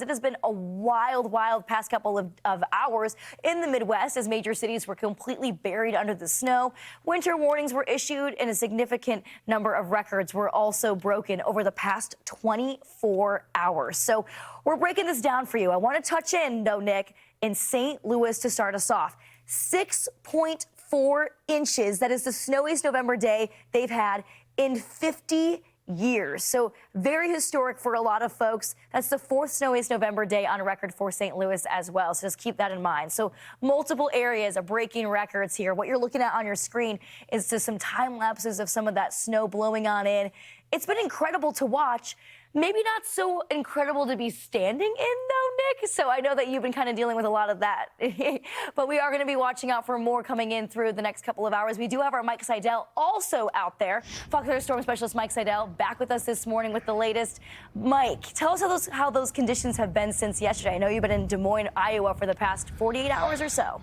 It has been a wild past couple of hours in the Midwest as major cities were completely buried under the snow. Winter warnings were issued and a significant number of records were also broken over the past 24 hours. So we're breaking this down for you. I want to touch in, though, Nick, in St. Louis to start us off. 6.4 inches. That is the snowiest November day they've had in 50 years. So very historic for a lot of folks. That's the fourth snowiest November day on record for St. Louis as well. So just keep that in mind. So multiple areas are breaking records here. What you're looking at on your screen is just some time lapses of some of that snow blowing on in. It's been incredible to watch. Maybe not so incredible to be standing in, though, Nick. So I know that you've been kind of dealing with a lot of that. But we are going to be watching out for more coming in through the next couple of hours. We do have our Mike Seidel also out there. Fox Weather Storm Specialist Mike Seidel back with us this morning with the latest. Mike, tell us how those conditions have been since yesterday. I know you've been in Des Moines, Iowa for the past 48 hours or so.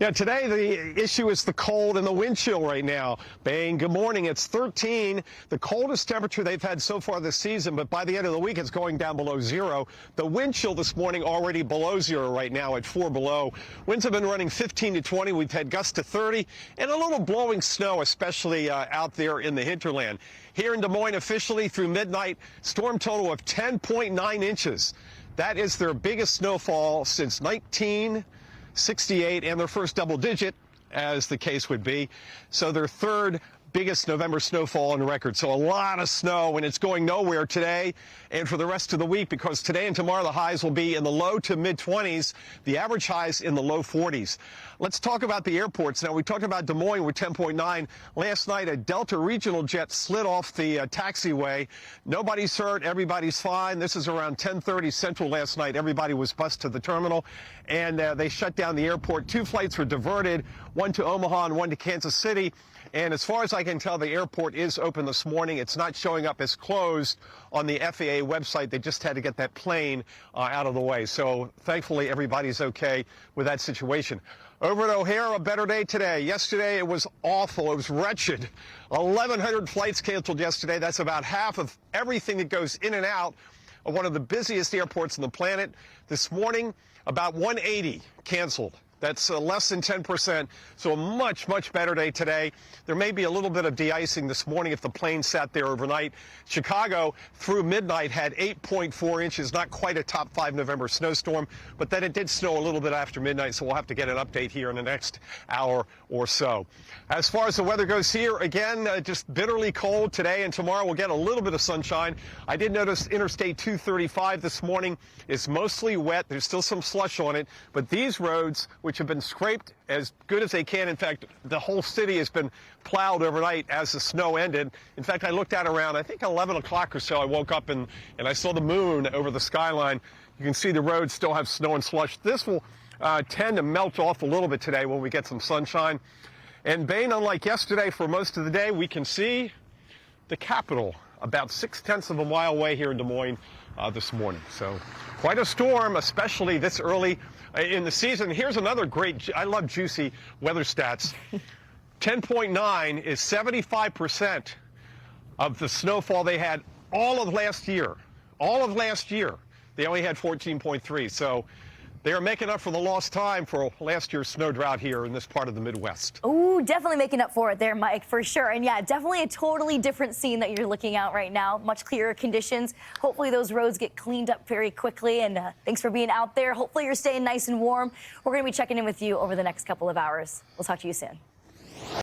Yeah, today the issue is the cold and the wind chill right now. Bang, good morning. It's 13, the coldest temperature they've had so far this season, but by the end of the week it's going down below zero. The wind chill this morning already below zero right now at 4 below. Winds have been running 15 to 20. We've had gusts to 30 and a little blowing snow, especially out there in the hinterland. Here in Des Moines officially through midnight, storm total of 10.9 inches. That is their biggest snowfall since 1968 and their first double digit, as the case would be. So their third biggest November snowfall on record. So a lot of snow, and it's going nowhere today and for the rest of the week, because today and tomorrow the highs will be in the low to mid 20s, the average highs in the low 40s. Let's talk about the airports. Now, we talked about Des Moines with 10.9. Last night, a Delta regional jet slid off the taxiway. Nobody's hurt. Everybody's fine. This is around 10:30 Central last night. Everybody was bused to the terminal, and they shut down the airport. 2 flights were diverted, one to Omaha and one to Kansas City. And as far as I can tell, the airport is open this morning. It's not showing up as closed on the FAA website. They just had to get that plane out of the way. So thankfully, everybody's okay with that situation. Over at O'Hare, a better day today. Yesterday, it was awful. It was wretched. 1,100 flights canceled yesterday. That's about half of everything that goes in and out of one of the busiest airports on the planet. This morning, about 180 canceled. That's less than 10%, so a much better day today. There may be a little bit of de-icing this morning if the plane sat there overnight. Chicago, through midnight, had 8.4 inches, not quite a top 5 November snowstorm, but then it did snow a little bit after midnight, so we'll have to get an update here in the next hour or so. As far as the weather goes here, again, just bitterly cold today, and tomorrow we'll get a little bit of sunshine. I did notice Interstate 235 this morning is mostly wet. There's still some slush on it, but these roads, which have been scraped as good as they can. In fact, the whole city has been plowed overnight as the snow ended. In fact, I looked at around, I think 11 o'clock or so, I woke up and I saw the moon over the skyline. You can see the roads still have snow and slush. This will tend to melt off a little bit today when we get some sunshine. And Bain, unlike yesterday, for most of the day, we can see the Capitol about 6/10 of a mile away here in Des Moines this morning. So quite a storm, especially this early in the season. Here's another great, I love juicy weather stats. 10.9 is 75% of the snowfall they had all of last year. All of last year, they only had 14.3. So they are making up for the lost time for last year's snow drought here in this part of the Midwest. Ooh, definitely making up for it there, Mike, for sure. And yeah, definitely a totally different scene that you're looking at right now. Much clearer conditions. Hopefully those roads get cleaned up very quickly. And thanks for being out there. Hopefully you're staying nice and warm. We're going to be checking in with you over the next couple of hours. We'll talk to you soon.